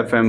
FM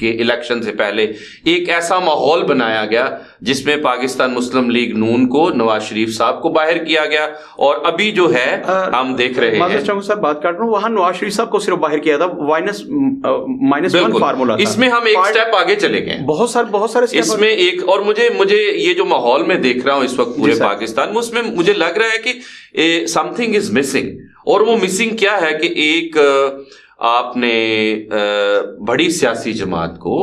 کہ election سے پہلے ایک ایسا ماحول بنایا گیا جس میں پاکستان مسلم لیگ نون کو نواز شریف صاحب کو باہر کیا گیا، اور ابھی جو ہے ہم دیکھ رہے ہیں صاحب بات کر رہا ہوں، وہاں نواز شریف صاحب کو صرف باہر کیا تھا، -1 فارمولا تھا۔ اس میں ہم ایک سٹیپ آگے چلے گئے، بہت سارے اس میں ایک، اور مجھے یہ جو ماحول میں دیکھ رہا ہوں اس وقت پورے پاکستان میں، اس میں مجھے لگ رہا ہے کہ سم تھنگ از مسنگ، اور وہ مسنگ کیا ہے کہ ایک آپ نے بڑی سیاسی جماعت کو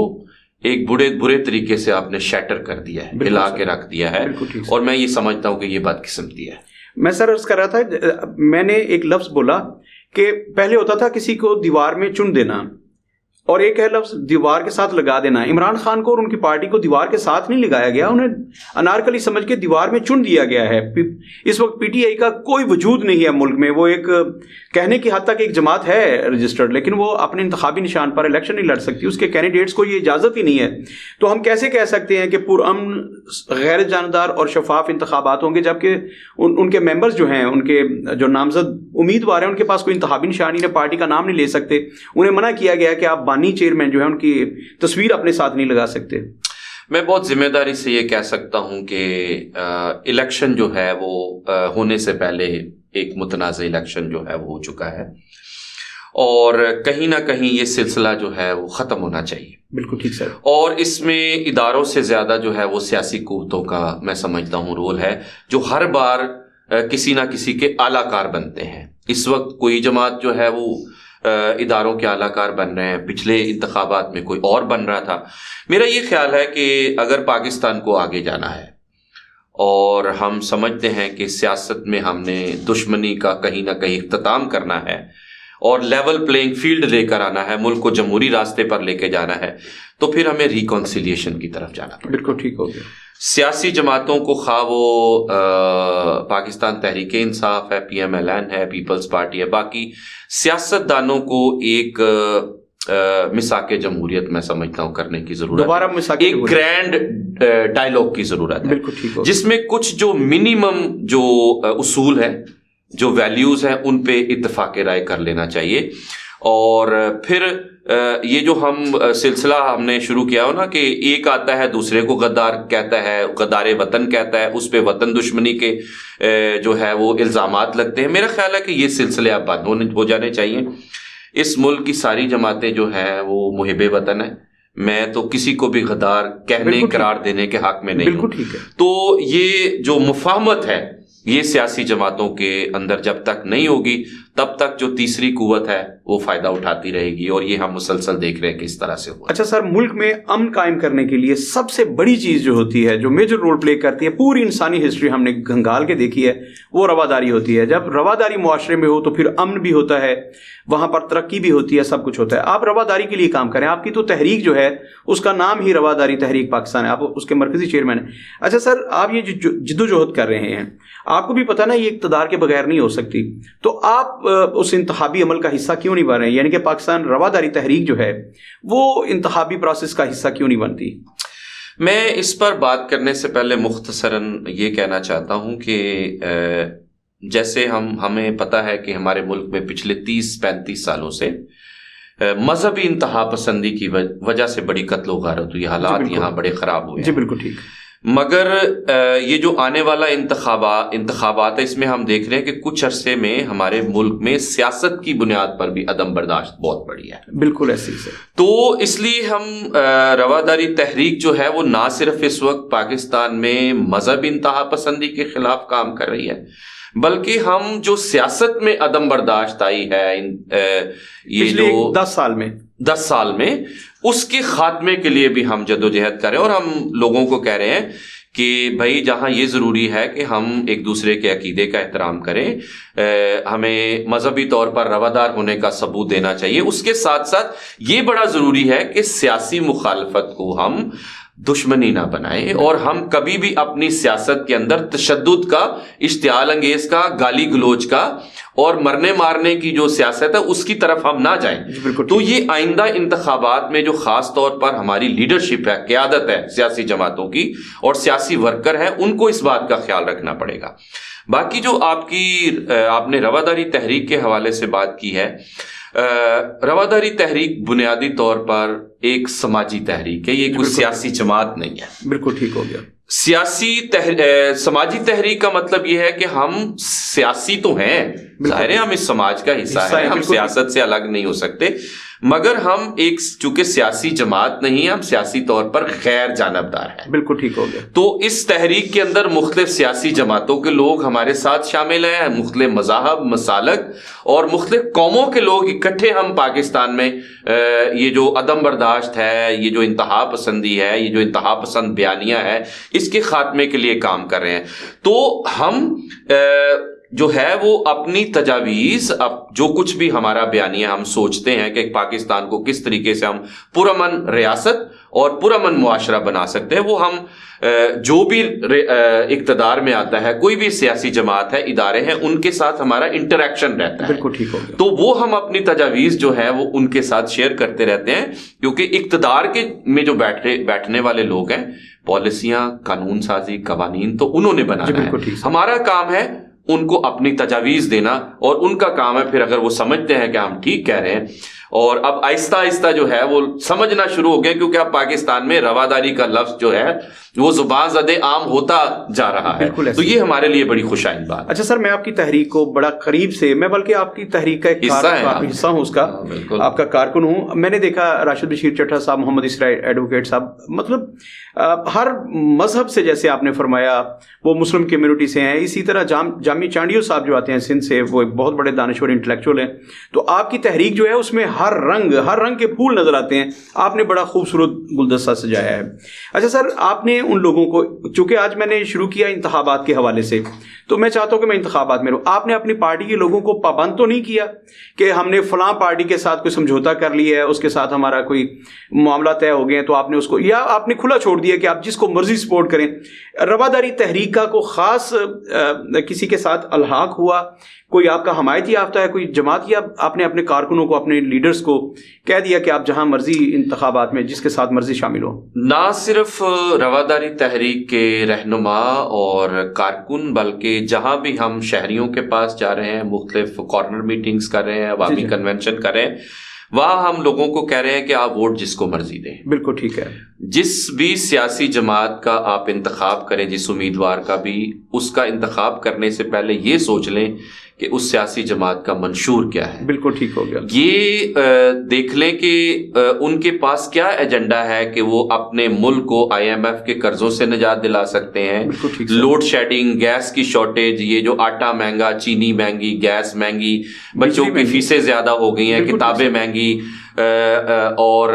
ایک برے طریقے سے آپ نے شیٹر کر دیا ہے، ہلا کے رکھ دیا ہے، اور میں یہ سمجھتا ہوں کہ یہ بدقسمتی ہے۔ میں سر عرض کر رہا تھا، میں نے ایک لفظ بولا کہ پہلے ہوتا تھا کسی کو دیوار میں چن دینا، اور ایک ہے لفظ دیوار کے ساتھ لگا دینا۔ عمران خان کو اور ان کی پارٹی کو دیوار کے ساتھ نہیں لگایا گیا، انہیں انارکلی سمجھ کے دیوار میں چن دیا گیا ہے۔ اس وقت پی ٹی آئی کا کوئی وجود نہیں ہے ملک میں، وہ ایک کہنے کی حد تک ایک جماعت ہے رجسٹرڈ، لیکن وہ اپنے انتخابی نشان پر الیکشن نہیں لڑ سکتی، اس کے کینڈیڈیٹس کو یہ اجازت ہی نہیں ہے۔ تو ہم کیسے کہہ سکتے ہیں کہ پرامن غیر جانبدار اور شفاف انتخابات ہوں گے، جبکہ ان کے ممبرز جو ہیں، ان کے جو نامزد امیدوار ہیں، ان کے پاس کوئی انتخابی نشانی ہے، پارٹی کا نام نہیں لے سکتے، انہیں منع کیا گیا کہ آپ بانی چیئرمین جو ہے ان کی تصویر اپنے ساتھ نہیں لگا سکتے۔ میں بہت ذمہ داری سے یہ کہہ سکتا ہوں کہ الیکشن جو ہے وہ ہونے سے پہلے ایک متنازع الیکشن جو ہے وہ ہو چکا ہے، اور کہیں نہ کہیں یہ سلسلہ جو ہے وہ ختم ہونا چاہیے۔ بالکل ٹھیک سر۔ اور اس میں اداروں سے زیادہ جو ہے وہ سیاسی قوتوں کا میں سمجھتا ہوں رول ہے، جو ہر بار کسی نہ کسی کے اعلیٰ کار بنتے ہیں۔ اس وقت کوئی جماعت جو ہے وہ اداروں کے اعلیٰ کار بن رہے ہیں، پچھلے انتخابات میں کوئی اور بن رہا تھا۔ میرا یہ خیال ہے کہ اگر پاکستان کو آگے جانا ہے، اور ہم سمجھتے ہیں کہ سیاست میں ہم نے دشمنی کا کہیں نہ کہیں اختتام کرنا ہے اور لیول پلینگ فیلڈ لے کر آنا ہے، ملک کو جمہوری راستے پر لے کے جانا ہے، تو پھر ہمیں ریکنسیلیشن کی طرف جانا پڑے۔ بالکل ٹھیک ہو گیا۔ سیاسی جماعتوں کو، خواہ وہ پاکستان تحریک انصاف ہے، پی ایم ایل این ہے، پیپلز پارٹی ہے، باقی سیاست دانوں کو ایک مساق جمہوریت میں سمجھتا ہوں کرنے کی ضرورت ہے، ایک گرینڈ ڈائلاگ کی ضرورت ہے، بالکل ٹھیک ہو، جس میں کچھ جو منیمم جو اصول ہیں، جو ویلیوز ہیں، ان پہ اتفاق رائے کر لینا چاہیے۔ اور پھر یہ جو ہم سلسلہ ہم نے شروع کیا ہو نا کہ ایک آتا ہے دوسرے کو غدار کہتا ہے، غدار وطن کہتا ہے، اس پہ وطن دشمنی کے جو ہے وہ الزامات لگتے ہیں، میرا خیال ہے کہ یہ سلسلے اب بند ہو جانے چاہیے۔ اس ملک کی ساری جماعتیں جو ہیں وہ محب وطن ہیں، میں تو کسی کو بھی غدار کہنے قرار دینے کے حق میں نہیں ہوں۔ ٹھیک ہے۔ تو یہ جو مفاہمت ہے یہ سیاسی جماعتوں کے اندر جب تک نہیں ہوگی، تب تک جو تیسری قوت ہے وہ فائدہ اٹھاتی رہے گی، اور یہ ہم مسلسل دیکھ رہے ہیں کہ اس طرح سے ہوا۔ اچھا سر، ملک میں امن قائم کرنے کے لیے سب سے بڑی چیز جو ہوتی ہے، جو میجر رول پلے کرتی ہے، پوری انسانی ہسٹری ہم نے گھنگال کے دیکھی ہے، وہ رواداری ہوتی ہے۔ جب رواداری معاشرے میں ہو تو پھر امن بھی ہوتا ہے، وہاں پر ترقی بھی ہوتی ہے، سب کچھ ہوتا ہے۔ آپ رواداری کے لیے کام کریں، آپ کی تو تحریک جو ہے اس کا نام ہی رواداری تحریک پاکستان ہے، آپ اس کے مرکزی چیئرمین ہیں۔ اچھا سر، آپ یہ جو جدوجہد کر رہے ہیں، آپ کو بھی پتہ نا یہ اقتدار کے بغیر نہیں ہو سکتی، تو آپ اس انتخابی عمل کا حصہ کیوں نہیں بن رہے ہیں؟ یعنی کہ پاکستان رواداری تحریک جو ہے وہ انتخابی پروسیس کا حصہ کیوں نہیں بنتی؟ میں اس پر بات کرنے سے پہلے مختصراً یہ کہنا چاہتا ہوں کہ جیسے ہمیں پتہ ہے کہ ہمارے ملک میں پچھلے 30-35 سالوں سے مذہبی انتہا پسندی کی وجہ سے بڑی قتل و غارت ہوئی، حالات یہاں بڑے خراب ہوئے ہیں۔ جی بالکل ٹھیک۔ مگر یہ جو آنے والا انتخابات ہے، اس میں ہم دیکھ رہے ہیں کہ کچھ عرصے میں ہمارے ملک میں سیاست کی بنیاد پر بھی عدم برداشت بہت بڑی ہے۔ بالکل ایسے ہی سر۔ تو اس لیے ہم رواداری تحریک جو ہے وہ نہ صرف اس وقت پاکستان میں مذہب انتہا پسندی کے خلاف کام کر رہی ہے، بلکہ ہم جو سیاست میں عدم برداشت آئی ہے یہ جو 10 سال میں اس کے خاتمے کے لیے بھی ہم جدوجہد کریں، اور ہم لوگوں کو کہہ رہے ہیں کہ بھائی جہاں یہ ضروری ہے کہ ہم ایک دوسرے کے عقیدے کا احترام کریں، ہمیں مذہبی طور پر روادار ہونے کا ثبوت دینا چاہیے، اس کے ساتھ ساتھ یہ بڑا ضروری ہے کہ سیاسی مخالفت کو ہم دشمنی نہ بنائیں، اور ہم کبھی بھی اپنی سیاست کے اندر تشدد کا، اشتعال انگیز کا، گالی گلوچ کا اور مرنے مارنے کی جو سیاست ہے اس کی طرف ہم نہ جائیں۔ تو یہ آئندہ انتخابات میں جو خاص طور پر ہماری لیڈرشپ ہے، قیادت ہے سیاسی جماعتوں کی اور سیاسی ورکر ہیں، ان کو اس بات کا خیال رکھنا پڑے گا۔ باقی جو آپ نے رواداری تحریک کے حوالے سے بات کی ہے، رواداری تحریک بنیادی طور پر ایک سماجی تحریک ہے، یہ کوئی سیاسی جماعت نہیں ہے۔ بالکل ٹھیک ہو گیا۔ سماجی تحریک کا مطلب یہ ہے کہ ہم سیاسی تو ہیں، ظاہر ہے ہم اس سماج کا حصہ ہیں، ہم سیاست سے الگ نہیں ہو سکتے، مگر ہم ایک چونکہ سیاسی جماعت نہیں، ہم سیاسی طور پر غیر جانبدار ہیں۔ بالکل ٹھیک ہو گیا۔ تو اس تحریک کے اندر مختلف سیاسی جماعتوں کے لوگ ہمارے ساتھ شامل ہیں، مختلف مذاہب، مسالک اور مختلف قوموں کے لوگ اکٹھے ہم پاکستان میں یہ جو عدم برداشت ہے، یہ جو انتہا پسندی ہے، یہ جو انتہا پسند بیانیہ ہے، اس کے خاتمے کے لیے کام کر رہے ہیں۔ تو ہم جو ہے وہ اپنی تجاویز، اب جو کچھ بھی ہمارا بیانیہ ہم سوچتے ہیں کہ پاکستان کو کس طریقے سے ہم پرامن ریاست اور پرامن معاشرہ بنا سکتے ہیں، وہ ہم جو بھی اقتدار میں آتا ہے، کوئی بھی سیاسی جماعت ہے، ادارے ہیں، ان کے ساتھ ہمارا انٹریکشن رہتا ہے۔ بالکل ٹھیک ہو گیا۔ تو وہ ہم اپنی تجاویز جو ہے وہ ان کے ساتھ شیئر کرتے رہتے ہیں، کیونکہ اقتدار کے میں جو بیٹھنے والے لوگ ہیں، پالیسیاں، قانون سازی، قوانین تو انہوں نے بنانا ہے، ہمارا کام ہے ان کو اپنی تجاویز دینا، اور ان کا کام ہے پھر اگر وہ سمجھتے ہیں کہ ہم ٹھیک کہہ رہے ہیں، اور اب آہستہ آہستہ جو ہے وہ سمجھنا شروع ہو گیا، کیونکہ اب پاکستان میں رواداری کا لفظ جو ہے وہ زبان زدے عام ہوتا جا رہا ہے، تو یہ ہمارے لیے بڑی خوش آئند بات۔ اچھا سر، میں آپ کی تحریک کو بڑا قریب سے، میں بلکہ آپ کی تحریک کا ایک حصہ ہوں، اس کا آپ کا کارکن ہوں۔ میں نے دیکھا راشد بشیر چٹھا صاحب، محمد اسرائیل ایڈوکیٹ صاحب، مطلب ہر مذہب سے، جیسے آپ نے فرمایا وہ مسلم کمیونٹی سے ہیں، اسی طرح جامی چانڈیو صاحب جو آتے ہیں سندھ سے، وہ ایک بہت بڑے دانشور انٹلیکچوئل ہیں۔ تو آپ کی تحریک جو ہے اس میں ہر رنگ کے پھول نظر آتے ہیں، آپ نے بڑا خوبصورت گلدستہ سجایا ہے۔ اچھا سر، آپ نے ان لوگوں کو، چونکہ آج میں نے شروع کیا انتخابات کے حوالے سے، تو میں چاہتا ہوں کہ میں انتخابات میں رہوں، آپ نے اپنی پارٹی کے لوگوں کو پابند تو نہیں کیا کہ ہم نے فلاں پارٹی کے ساتھ کوئی سمجھوتا کر لیا ہے، اس کے ساتھ ہمارا کوئی معاملہ طے ہو گئے ہیں، تو آپ نے اس کو، یا آپ نے کھلا چھوڑ دیا کہ آپ جس کو مرضی سپورٹ کریں؟ رواداری تحریک کا کو خاص کسی کے ساتھ الحاق ہوا، کوئی آپ کا حمایتی یافتہ ہے کوئی جماعت، یا آپ نے اپنے کارکنوں کو، اپنے لیڈرز کو کہہ دیا کہ آپ جہاں مرضی انتخابات میں جس کے ساتھ مرضی شامل ہو؟ نہ صرف رواداری تحریک کے رہنما اور کارکن، بلکہ جہاں بھی ہم شہریوں کے پاس جا رہے ہیں، مختلف کارنر میٹنگز کر رہے ہیں، عوامی کنونشن کر رہے ہیں، وہاں ہم لوگوں کو کہہ رہے ہیں کہ آپ ووٹ جس کو مرضی دیں۔ بالکل ٹھیک ہے۔ جس بھی سیاسی جماعت کا آپ انتخاب کریں، جس امیدوار کا بھی، اس کا انتخاب کرنے سے پہلے یہ سوچ لیں کہ اس سیاسی جماعت کا منشور کیا ہے۔ بالکل ٹھیک ہو گیا۔ یہ دیکھ لیں کہ ان کے پاس کیا ایجنڈا ہے کہ وہ اپنے ملک کو IMF کے قرضوں سے نجات دلا سکتے ہیں، لوڈ شیڈنگ، گیس کی شارٹیج، یہ جو آٹا مہنگا، چینی مہنگی، گیس مہنگی، بچوں کی فیسیں زیادہ ہو گئی ہیں، کتابیں مہنگی، اور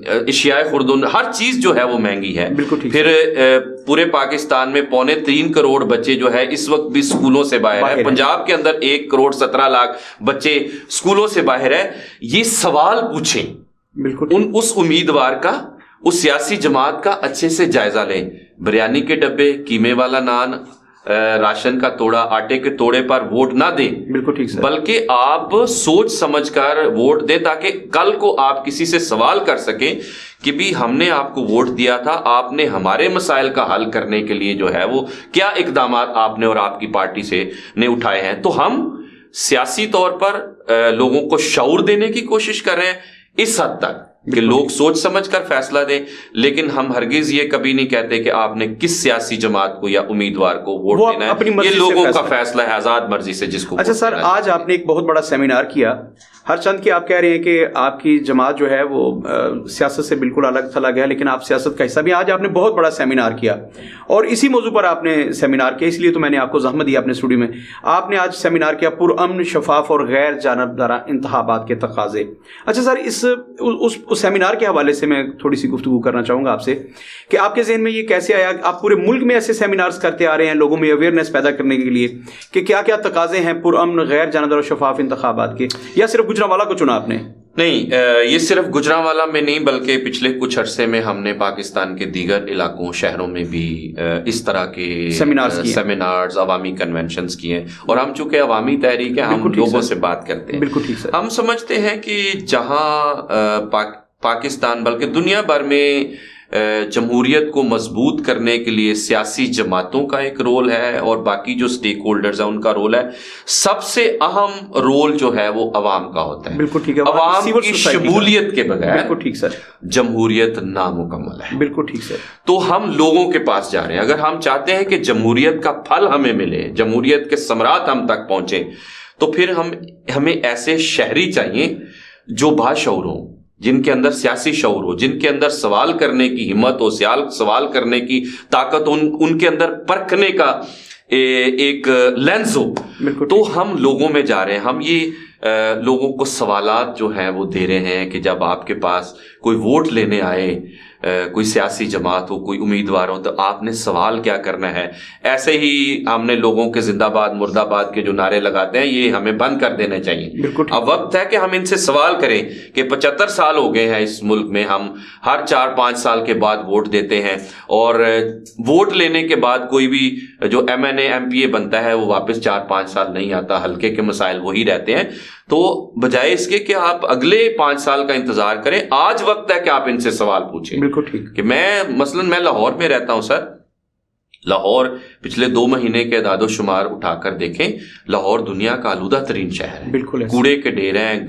اشیاء خوردن، ہر چیز جو ہے وہ مہنگی ہے۔ پھر پورے پاکستان میں 2.25 کروڑ بچے جو ہے اس وقت بھی اسکولوں سے باہر ہے، پنجاب کے اندر 1.17 کروڑ بچے اسکولوں سے باہر ہے۔ یہ سوال پوچھیں اس امیدوار کا، اس سیاسی جماعت کا، اچھے سے جائزہ لیں۔ بریانی کے ڈبے، قیمے والا نان، راشن کا توڑا، آٹے کے توڑے پر ووٹ نہ دیں، بالکل ٹھیک، بلکہ آپ سوچ سمجھ کر ووٹ دیں، تاکہ کل کو آپ کسی سے سوال کر سکیں کہ بھی ہم نے آپ کو ووٹ دیا تھا، آپ نے ہمارے مسائل کا حل کرنے کے لیے جو ہے وہ کیا اقدامات آپ نے اور آپ کی پارٹی سے نے اٹھائے ہیں۔ تو ہم سیاسی طور پر لوگوں کو شعور دینے کی کوشش کر رہے ہیں اس حد تک کہ لوگ سوچ سمجھ کر فیصلہ دیں، لیکن ہم ہرگز یہ کبھی نہیں کہتے کہ آپ نے کس سیاسی جماعت کو یا امیدوار کو ووٹ دینا ہے، یہ لوگوں کا فیصلہ ہے، آزاد مرضی سے جس کو۔ اچھا سر، آج آپ نے ایک بہت بڑا سیمینار کیا، ہر چند کی آپ کہہ رہے ہیں کہ آپ کی جماعت جو ہے وہ سیاست سے بالکل الگ تھلگ ہے، لیکن آپ سیاست کا حصہ بھی۔ آج آپ نے بہت بڑا سیمینار کیا اور اسی موضوع پر آپ نے سیمینار کیا، اس لیے تو میں نے آپ کو زحمت دی اپنے اسٹوڈیو میں۔ آپ نے آج سیمینار کیا پرامن، شفاف اور غیر جانبدارانہ انتخابات کے تقاضے۔ اچھا سر، اس سیمینار کے حوالے سے میں تھوڑی سی گفتگو کرنا چاہوں گا آپ سے کہ آپ کے ذہن میں یہ کیسے آیا؟ آپ پورے ملک میں ایسے سیمینارز کرتے آ رہے ہیں لوگوں میں اویئرنیس پیدا کرنے کے لیے کہ کیا کیا تقاضے ہیں پرامن، غیر جانبدار اور شفاف انتخابات کے، یا صرف گجرانوالہ کو چنا آپ نے؟ نہیں، یہ صرف گجرانوالہ میں نہیں بلکہ پچھلے کچھ عرصے میں ہم نے پاکستان کے دیگر علاقوں، شہروں میں بھی اس طرح کے سیمینارز، عوامی کنونشنز کیے ہیں، اور ہم چونکہ عوامی تحریک ہے، ہم لوگوں سے بات کرتے ہیں۔ ہم سمجھتے ہیں کہ جہاں پاکستان بلکہ دنیا بھر میں جمہوریت کو مضبوط کرنے کے لیے سیاسی جماعتوں کا ایک رول ہے اور باقی جو سٹیک ہولڈرز ہیں ان کا رول ہے. سب سے اہم رول جو ہے وہ عوام کا ہوتا ہے. بالکل ٹھیک ہے. عوام کی شمولیت کے بغیر بالکل ٹھیک سر جمہوریت نامکمل ہے. بالکل ٹھیک سر. تو ہم لوگوں کے پاس جا رہے ہیں. اگر ہم چاہتے ہیں کہ جمہوریت کا پھل ہمیں ملے, جمہوریت کے ثمرات ہم تک پہنچے, تو پھر ہمیں ایسے شہری چاہیے جو باشعور ہوں, جن کے اندر سیاسی شعور ہو, جن کے اندر سوال کرنے کی ہمت ہو, سوال کرنے کی طاقت ہو, ان کے اندر پرکھنے کا ایک لینز ہو. تو ہم لوگوں میں جا رہے ہیں. ہم یہ لوگوں کو سوالات جو ہیں وہ دے رہے ہیں کہ جب آپ کے پاس کوئی ووٹ لینے آئے, کوئی سیاسی جماعت ہو, کوئی امیدوار ہو, تو آپ نے سوال کیا کرنا ہے. ایسے ہی ہم نے لوگوں کے زندہ باد مرد آباد کے جو نعرے لگاتے ہیں یہ ہمیں بند کر دینے چاہیے. اب وقت ہے کہ ہم ان سے سوال کریں کہ 75 سال ہو گئے ہیں اس ملک میں, ہم ہر 4-5 سال کے بعد ووٹ دیتے ہیں, اور ووٹ لینے کے بعد کوئی بھی جو MNA MPA بنتا ہے وہ واپس 4-5 سال نہیں آتا, حلقے کے مسائل وہی رہتے ہیں. تو بجائے اس کے کہ آپ اگلے 5 سال کا انتظار کریں, آج وقت ہے کہ آپ ان سے سوال پوچھیں. بالکل ٹھیک. کہ میں لاہور میں رہتا ہوں سر. لاہور پچھلے 2 مہینے کے اعداد و شمار اٹھا کر دیکھیں, لاہور دنیا کا آلودہ ترین شہر ہے. بالکل. کوڑے کے ڈھیر ہیں,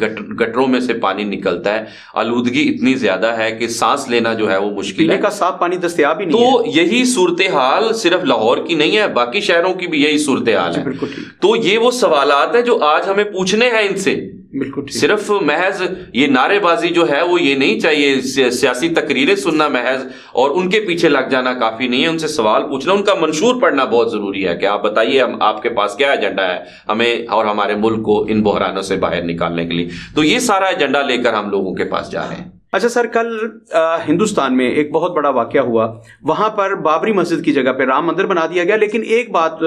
گٹروں میں سے پانی نکلتا ہے, آلودگی اتنی زیادہ ہے کہ سانس لینا جو ہے وہ مشکل ہے. پینے کا صاف پانی دستیاب ہی نہیں ہے. تو یہی صورتحال صرف لاہور کی نہیں ہے, باقی شہروں کی بھی یہی صورتحال ہے. بالکل ٹھیک. تو یہ وہ سوالات ہیں جو آج ہمیں پوچھنے ہیں ان سے. بالکل. صرف محض یہ نعرے بازی جو ہے وہ یہ نہیں چاہیے, سیاسی تقریریں سننا محض اور ان کے پیچھے لگ جانا کافی نہیں ہے. ان سے سوال پوچھنا, ان کا منشور پڑھنا بہت ضروری ہے کہ آپ بتائیے آپ کے پاس کیا ایجنڈا ہے ہمیں اور ہمارے ملک کو ان بحرانوں سے باہر نکالنے کے لیے. تو یہ سارا ایجنڈا لے کر ہم لوگوں کے پاس جا رہے ہیں. اچھا سر, کل ہندوستان میں ایک بہت بڑا واقعہ ہوا. وہاں پر بابری مسجد کی جگہ پہ رام مندر بنا دیا گیا, لیکن ایک بات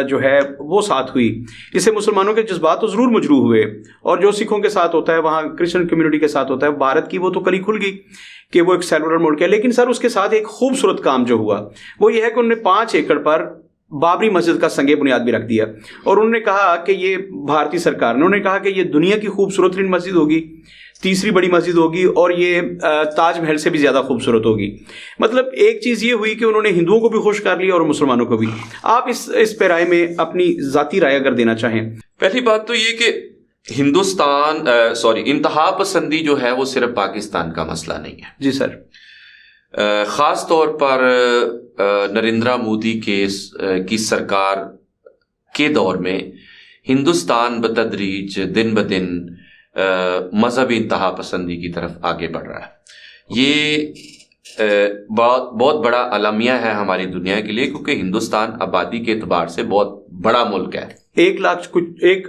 جو ہے وہ ساتھ ہوئی. اس سے مسلمانوں کے جذبات تو ضرور مجروح ہوئے, اور جو سکھوں کے ساتھ ہوتا ہے, وہاں کرسچن کمیونٹی کے ساتھ ہوتا ہے, بھارت کی وہ تو کلی کھل گئی کہ وہ ایک سیکولر ملک ہے. لیکن سر اس کے ساتھ ایک خوبصورت کام جو ہوا وہ یہ ہے کہ انہوں نے 5 ایکڑ پر بابری مسجد کا سنگ بنیاد بھی رکھ دیا, اور انہوں نے کہا کہ یہ بھارتی سرکار نے کہا کہ یہ دنیا کی خوبصورت ترین مسجد ہوگی, تیسری بڑی مسجد ہوگی, اور یہ تاج محل سے بھی زیادہ خوبصورت ہوگی. مطلب ایک چیز یہ ہوئی کہ انہوں نے ہندوؤں کو بھی خوش کر لیا اور مسلمانوں کو بھی. آپ اس پہ رائے میں اپنی ذاتی رائے اگر دینا چاہیں. پہلی بات تو یہ کہ انتہا پسندی جو ہے وہ صرف پاکستان کا مسئلہ نہیں ہے. جی سر. خاص طور پر نریندرا مودی کی سرکار کے دور میں ہندوستان بتدریج دن بدن مذہبی انتہا پسندی کی طرف آگے بڑھ رہا ہے. یہ بہت بڑا المیہ ہے ہماری دنیا کے لیے, کیونکہ ہندوستان آبادی کے اعتبار سے بہت بڑا ملک ہے. 1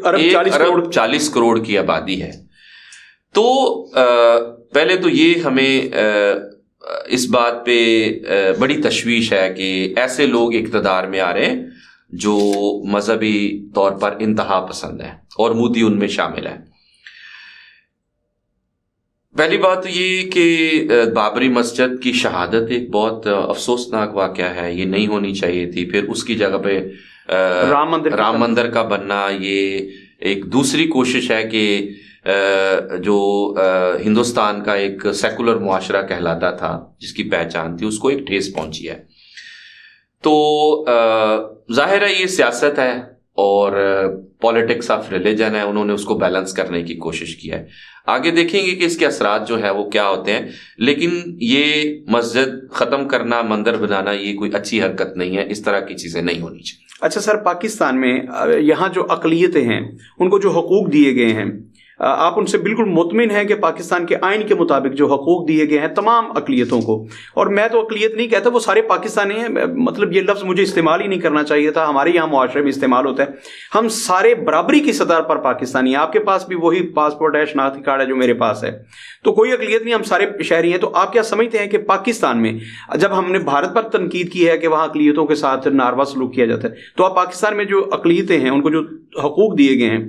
ارب 40 کروڑ کی آبادی ہے. تو پہلے تو یہ ہمیں اس بات پہ بڑی تشویش ہے کہ ایسے لوگ اقتدار میں آ رہے ہیں جو مذہبی طور پر انتہا پسند ہیں, اور مودی ان میں شامل ہے. پہلی بات تو یہ کہ بابری مسجد کی شہادت ایک بہت افسوسناک واقعہ ہے, یہ نہیں ہونی چاہیے تھی. پھر اس کی جگہ پہ رام مندر کا بننا یہ ایک دوسری کوشش ہے کہ جو ہندوستان کا ایک سیکولر معاشرہ کہلاتا تھا, جس کی پہچان تھی, اس کو ایک ٹھیس پہنچی ہے. تو ظاہر ہے یہ سیاست ہے اور پالیٹکس آف ریلیجن ہے, انہوں نے اس کو بیلنس کرنے کی کوشش کی ہے. آگے دیکھیں گے کہ اس کے اثرات جو ہے وہ کیا ہوتے ہیں. لیکن یہ مسجد ختم کرنا, مندر بنانا, یہ کوئی اچھی حرکت نہیں ہے. اس طرح کی چیزیں نہیں ہونی چاہیے. اچھا سر, پاکستان میں یہاں جو اقلیتیں ہیں ان کو جو حقوق دیے گئے ہیں, آپ ان سے بالکل مطمئن ہیں کہ پاکستان کے آئین کے مطابق جو حقوق دیے گئے ہیں تمام اقلیتوں کو, اور میں تو اقلیت نہیں کہتا, وہ سارے پاکستانی ہیں, مطلب یہ لفظ مجھے استعمال ہی نہیں کرنا چاہیے تھا, ہمارے یہاں معاشرے میں استعمال ہوتا ہے. ہم سارے برابری کی سطح پر پاکستانی ہیں. آپ کے پاس بھی وہی پاسپورٹ ہے, شناختی کارڈ ہے جو میرے پاس ہے, تو کوئی اقلیت نہیں, ہم سارے شہری ہیں. تو آپ کیا سمجھتے ہیں کہ پاکستان میں جب ہم نے بھارت پر تنقید کی ہے کہ وہاں اقلیتوں کے ساتھ ناروا سلوک کیا جاتا ہے, تو آپ پاکستان میں جو اقلیتیں ہیں ان کو جو حقوق دیے گئے ہیں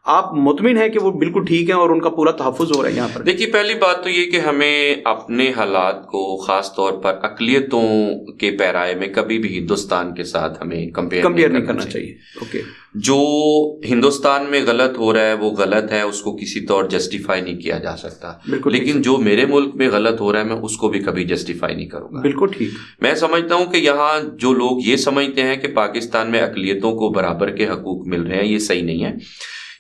آپ مطمئن ہیں کہ وہ بالکل ٹھیک ہیں اور ان کا پورا تحفظ ہو رہا ہے یہاں پر؟ دیکھیے پہلی بات تو یہ کہ ہمیں اپنے حالات کو خاص طور پر اقلیتوں کے پیرائے میں کبھی بھی ہندوستان کے ساتھ ہمیں کمپیئر نہیں کرنا چاہیے. اوکے. جو ہندوستان میں غلط ہو رہا ہے وہ غلط ہے، اس کو کسی طور جسٹیفائی نہیں کیا جا سکتا، لیکن جو میرے ملک میں غلط ہو رہا ہے میں اس کو بھی کبھی جسٹیفائی نہیں کروں گا. بالکل ٹھیک. میں سمجھتا ہوں کہ یہاں جو لوگ یہ سمجھتے ہیں کہ پاکستان میں اقلیتوں کو برابر کے حقوق مل رہے ہیں، یہ صحیح نہیں ہے.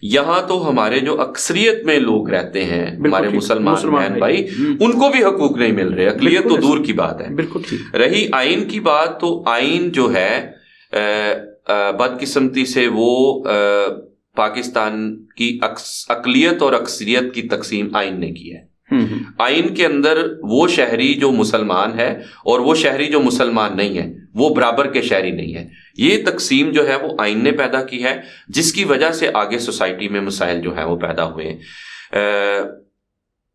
یہاں تو ہمارے جو اکثریت میں لوگ رہتے ہیں، ہمارے مسلمان بہن بھائی، ان کو بھی حقوق نہیں مل رہے. اقلیت تو دور کی بات ہے. بالکل ٹھیک. رہی آئین کی بات، تو آئین جو ہے بدقسمتی سے وہ پاکستان کی اقلیت اور اکثریت کی تقسیم آئین نے کی ہے. آئین کے اندر وہ شہری جو مسلمان ہے اور وہ شہری جو مسلمان نہیں ہے وہ برابر کے شہری نہیں ہے. یہ تقسیم جو ہے وہ آئین نے پیدا کی ہے، جس کی وجہ سے آگے سوسائٹی میں مسائل جو ہیں وہ پیدا ہوئے ہیں.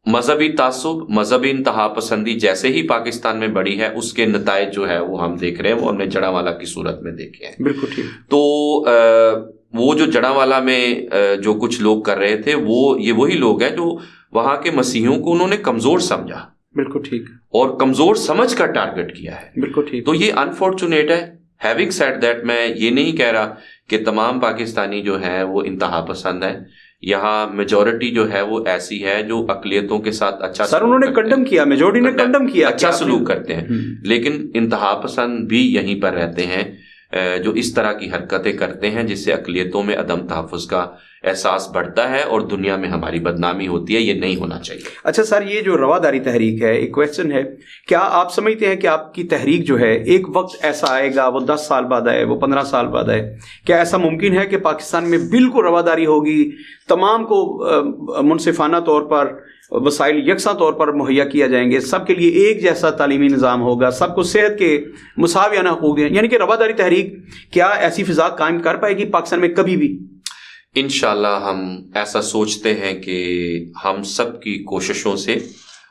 مذہبی تعصب، مذہبی انتہا پسندی جیسے ہی پاکستان میں بڑھی ہے، اس کے نتائج جو ہے وہ ہم دیکھ رہے ہیں، وہ ہم نے جڑاوالا کی صورت میں دیکھے ہیں. بالکل ٹھیک. تو وہ جو جڑاوالا میں جو کچھ لوگ کر رہے تھے، وہ یہ وہی لوگ ہیں جو وہاں کے مسیحیوں کو انہوں نے کمزور سمجھا. بالکل ٹھیک. اور کمزور سمجھ کر ٹارگٹ کیا ہے. بالکل ٹھیک. تو یہ انفارچونیٹ ہے. ہیونگ سیڈ دیٹ، میں یہ نہیں کہہ رہا کہ تمام پاکستانی جو ہیں وہ انتہا پسند ہیں. یہاں میجورٹی جو ہے وہ ایسی ہے جو اقلیتوں کے ساتھ اچھا سر انہوں نے کنڈم کیا، میجورٹی نے کنڈم کیا، اچھا سلوک کرتے ہیں، لیکن انتہا پسند بھی یہیں پر رہتے ہیں جو اس طرح کی حرکتیں کرتے ہیں جس سے اقلیتوں میں عدم تحفظ کا احساس بڑھتا ہے اور دنیا میں ہماری بدنامی ہوتی ہے. یہ نہیں ہونا چاہیے. اچھا سر، یہ جو رواداری تحریک ہے، ایک کویسچن ہے، کیا آپ سمجھتے ہیں کہ آپ کی تحریک جو ہے ایک وقت ایسا آئے گا، وہ 10 سال بعد آئے، وہ 15 سال بعد آئے، کیا ایسا ممکن ہے کہ پاکستان میں بالکل رواداری ہوگی، تمام کو منصفانہ طور پر وسائل یکساں طور پر مہیا کیا جائیں گے، سب کے لیے ایک جیسا تعلیمی نظام ہوگا، سب کو صحت کے مساویانہ حقوق ہیں، یعنی کہ رواداری تحریک کیا ایسی فضا قائم کر پائے گی پاکستان میں کبھی بھی؟ انشاءاللہ ہم ایسا سوچتے ہیں کہ ہم سب کی کوششوں سے،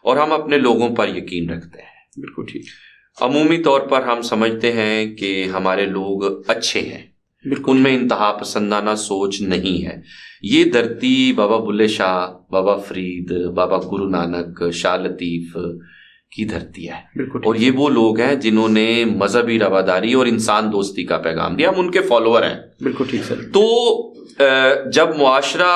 اور ہم اپنے لوگوں پر یقین رکھتے ہیں. بالکل ٹھیک. عمومی طور پر ہم سمجھتے ہیں کہ ہمارے لوگ اچھے ہیں، ان میں انتہا پسندانہ سوچ نہیں ہے. یہ دھرتی بابا بلے شاہ، بابا فرید، بابا گرو نانک، شاہ لطیف کی دھرتی ہے، اور یہ وہ لوگ ہیں جنہوں نے مذہبی رواداری اور انسان دوستی کا پیغام دیا. ہم ان کے فالوور ہیں. بالکل ٹھیک سر. تو جب معاشرہ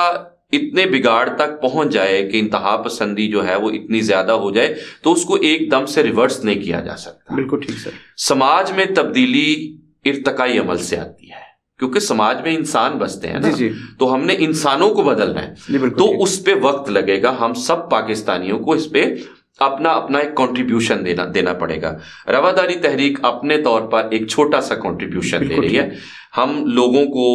اتنے بگاڑ تک پہنچ جائے کہ انتہا پسندی جو ہے وہ اتنی زیادہ ہو جائے تو اس کو ایک دم سے ریورس نہیں کیا جا سکتا. بالکل ٹھیک سر. سماج میں تبدیلی ارتقائی عمل سے آتی ہے، کیونکہ سماج میں انسان بستے ہیں نا، تو ہم نے انسانوں کو بدلنا ہے، تو اس پہ وقت لگے گا. ہم سب پاکستانیوں کو اس پہ اپنا ایک کنٹریبیوشن دینا پڑے گا. رواداری تحریک اپنے طور پر ایک چھوٹا سا کنٹریبیوشن دے رہی ہے. ہم لوگوں کو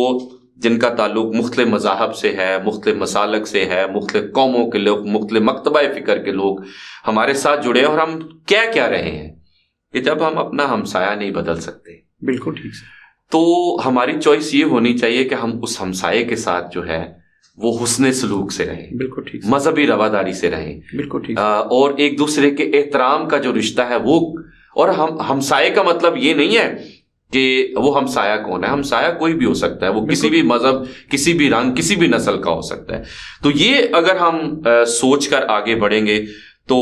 جن کا تعلق مختلف مذاہب سے ہے، مختلف مسالک سے ہے، مختلف قوموں کے لوگ، مختلف مکتبہ فکر کے لوگ ہمارے ساتھ جڑے ہیں، اور ہم کیا رہے ہیں کہ جب ہم اپنا ہمسایہ نہیں بدل سکتے، بالکل ٹھیک سے، تو ہماری چوائس یہ ہونی چاہیے کہ ہم اس ہمسائے کے ساتھ جو ہے وہ حسن سلوک سے رہیں، بالکل ٹھیک، مذہبی رواداری سے رہیں، بالکل ٹھیک، اور ایک دوسرے کے احترام کا جو رشتہ ہے وہ. اور ہمسائے کا مطلب یہ نہیں ہے کہ وہ ہمسایہ کون ہے. ہمسایہ کوئی بھی ہو سکتا ہے، وہ کسی بھی مذہب، کسی بھی رنگ، کسی بھی نسل کا ہو سکتا ہے. تو یہ اگر ہم سوچ کر آگے بڑھیں گے تو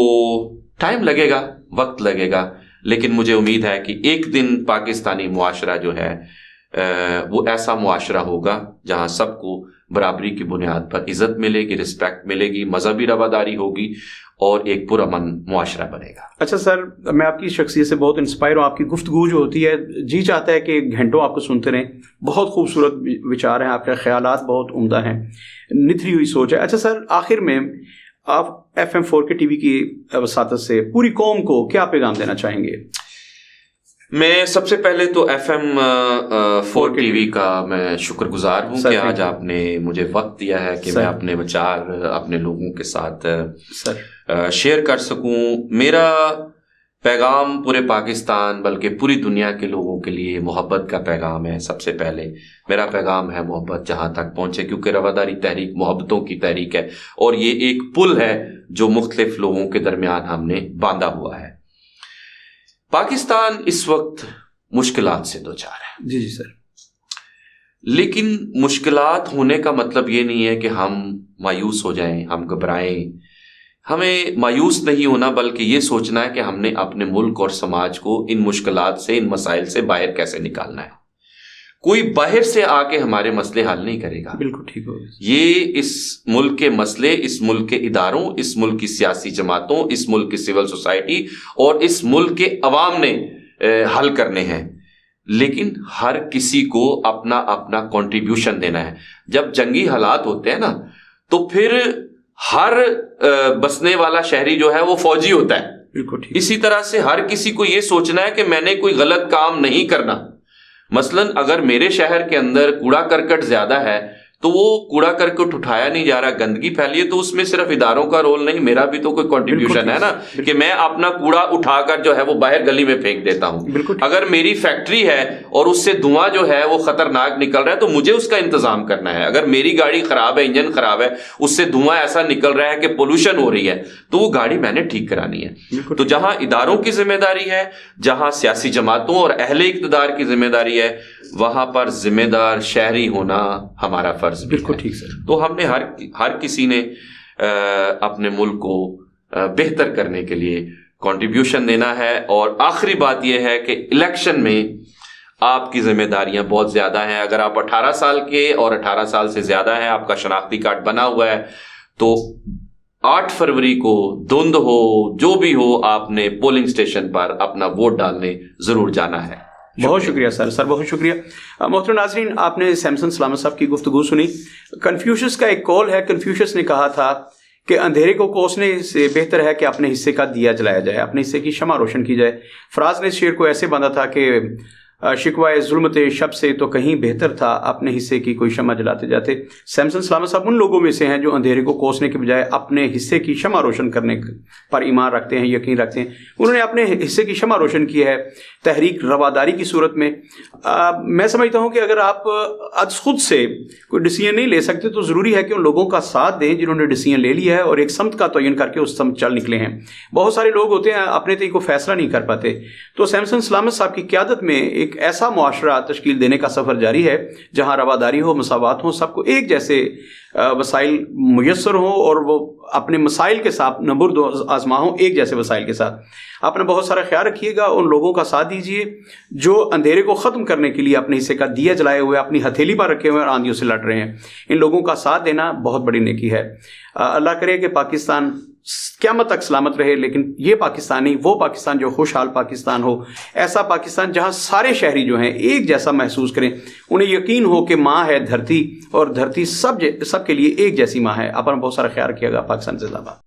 ٹائم لگے گا، وقت لگے گا، لیکن مجھے امید ہے کہ ایک دن پاکستانی معاشرہ جو ہے وہ ایسا معاشرہ ہوگا جہاں سب کو برابری کی بنیاد پر عزت ملے گی، رسپیکٹ ملے گی، مذہبی رواداری ہوگی، اور ایک پرامن معاشرہ بنے گا. اچھا سر، میں آپ کی شخصیت سے بہت انسپائر ہوں. آپ کی گفتگو جو ہوتی ہے جی چاہتا ہے کہ گھنٹوں آپ کو سنتے رہیں. بہت خوبصورت وچار ہیں آپ کے، خیالات بہت عمدہ ہیں، نتھری ہوئی سوچ ہے. اچھا سر، آخر میں آپ FM4 کے ٹی وی کی وساطت سے پوری قوم کو کیا پیغام دینا چاہیں گے؟ میں سب سے پہلے تو FM4 ٹی وی کا میں شکر گزار ہوں کہ آج آپ نے مجھے وقت دیا ہے کہ میں اپنے وچار اپنے لوگوں کے ساتھ شیئر کر سکوں. میرا پیغام پورے پاکستان بلکہ پوری دنیا کے لوگوں کے لیے محبت کا پیغام ہے. سب سے پہلے میرا پیغام ہے محبت جہاں تک پہنچے، کیونکہ رواداری تحریک محبتوں کی تحریک ہے، اور یہ ایک پل ہے جو مختلف لوگوں کے درمیان ہم نے باندھا ہوا ہے. پاکستان اس وقت مشکلات سے دوچار ہے. جی سر. لیکن مشکلات ہونے کا مطلب یہ نہیں ہے کہ ہم مایوس ہو جائیں، ہم گھبرائیں. ہمیں مایوس نہیں ہونا بلکہ یہ سوچنا ہے کہ ہم نے اپنے ملک اور سماج کو ان مشکلات سے، ان مسائل سے باہر کیسے نکالنا ہے. کوئی باہر سے آ کے ہمارے مسئلے حل نہیں کرے گا. بالکل ٹھیک ہوگا. یہ اس ملک کے مسئلے اس ملک کے اداروں، اس ملک کی سیاسی جماعتوں، اس ملک کی سول سوسائٹی اور اس ملک کے عوام نے حل کرنے ہیں. لیکن ہر کسی کو اپنا اپنا کنٹریبیوشن دینا ہے. جب جنگی حالات ہوتے ہیں نا تو پھر ہر بسنے والا شہری جو ہے وہ فوجی ہوتا ہے. بالکل ٹھیک. اسی طرح سے ہر کسی کو یہ سوچنا ہے کہ میں نے کوئی غلط کام نہیں کرنا. مثلا اگر میرے شہر کے اندر کوڑا کرکٹ زیادہ ہے تو وہ کوڑا کرکٹ اٹھایا نہیں جا رہا، گندگی پھیلی ہے، تو اس میں صرف اداروں کا رول نہیں، میرا بھی تو کوئی کنٹریبیوشن ہے نا کہ میں اپنا کوڑا اٹھا کر جو ہے وہ باہر گلی میں پھینک دیتا ہوں. اگر میری فیکٹری ہے اور اس سے دھواں جو ہے وہ خطرناک نکل رہا ہے تو مجھے اس کا انتظام کرنا ہے. اگر میری گاڑی خراب ہے، انجن خراب ہے، اس سے دھواں ایسا نکل رہا ہے کہ پولوشن ہو رہی ہے، تو وہ گاڑی میں نے ٹھیک کرانی ہے. تو جہاں اداروں کی ذمہ داری ہے، جہاں سیاسی جماعتوں اور اہل اقتدار کی ذمہ داری ہے، وہاں پر ذمہ دار شہری ہونا ہمارا فرض بھی ہے. بالکل ٹھیک سر. تو ہم نے ہر کسی نے اپنے ملک کو بہتر کرنے کے لیے کنٹریبیوشن دینا ہے. اور آخری بات یہ ہے کہ الیکشن میں آپ کی ذمہ داریاں بہت زیادہ ہیں. اگر آپ 18 سال کے اور 18 سال سے زیادہ ہیں، آپ کا شناختی کارڈ بنا ہوا ہے، تو 8 فروری کو دھند ہو جو بھی ہو، آپ نے پولنگ اسٹیشن پر اپنا ووٹ ڈالنے ضرور جانا ہے. بہت شکریہ سر بہت شکریہ. محترم ناظرین، آپ نے سیمسن سلامت صاحب کی گفتگو سنی. کنفیوشس کا ایک قول ہے. کنفیوشس نے کہا تھا کہ اندھیرے کو کوسنے سے بہتر ہے کہ اپنے حصے کا دیا جلایا جائے، اپنے حصے کی شمع روشن کی جائے. فراز نے اس شعر کو ایسے باندھا تھا کہ شکوائے ظلمت شب سے تو کہیں بہتر تھا اپنے حصے کی کوئی شمع جلاتے جاتے. سیمسن سلامت صاحب ان لوگوں میں سے ہیں جو اندھیرے کو کوسنے کے بجائے اپنے حصے کی شمع روشن کرنے پر ایمان رکھتے ہیں، یقین رکھتے ہیں. انہوں نے اپنے حصے کی شمع روشن کی ہے تحریک رواداری کی صورت میں. میں سمجھتا ہوں کہ اگر آپ از خود سے کوئی ڈیسیژن نہیں لے سکتے تو ضروری ہے کہ ان لوگوں کا ساتھ دیں جنہوں نے ڈیسیژن لے لیا ہے اور ایک سمت کا تعین کر کے اس سمت چل نکلے ہیں. بہت سارے لوگ ہوتے ہیں اپنے تئیں کو فیصلہ نہیں کر پاتے. تو سیمسن سلامت صاحب کی قیادت میں ایک ایسا معاشرہ تشکیل دینے کا سفر جاری ہے جہاں رواداری ہو، مساوات ہو، سب کو ایک جیسے وسائل میسر ہوں اور وہ اپنے مسائل کے ساتھ نبرد آزما ہوں ایک جیسے وسائل کے ساتھ. آپ نے بہت سارا خیال رکھیے گا، ان لوگوں کا ساتھ دیجیے جو اندھیرے کو ختم کرنے کے لیے اپنے حصے کا دیا جلائے ہوئے اپنی ہتھیلی پر رکھے ہوئے اور آندھیوں سے لڑ رہے ہیں. ان لوگوں کا ساتھ دینا بہت بڑی نیکی ہے. اللہ کرے کہ پاکستان قیامت تک سلامت رہے، لیکن یہ پاکستان نہیں، وہ پاکستان جو خوشحال پاکستان ہو، ایسا پاکستان جہاں سارے شہری جو ہیں ایک جیسا محسوس کریں، انہیں یقین ہو کہ ماں ہے دھرتی اور دھرتی سب کے لیے ایک جیسی ماں ہے. اپنا بہت سارا خیال رکھیے گا. پاکستان زندہ باد.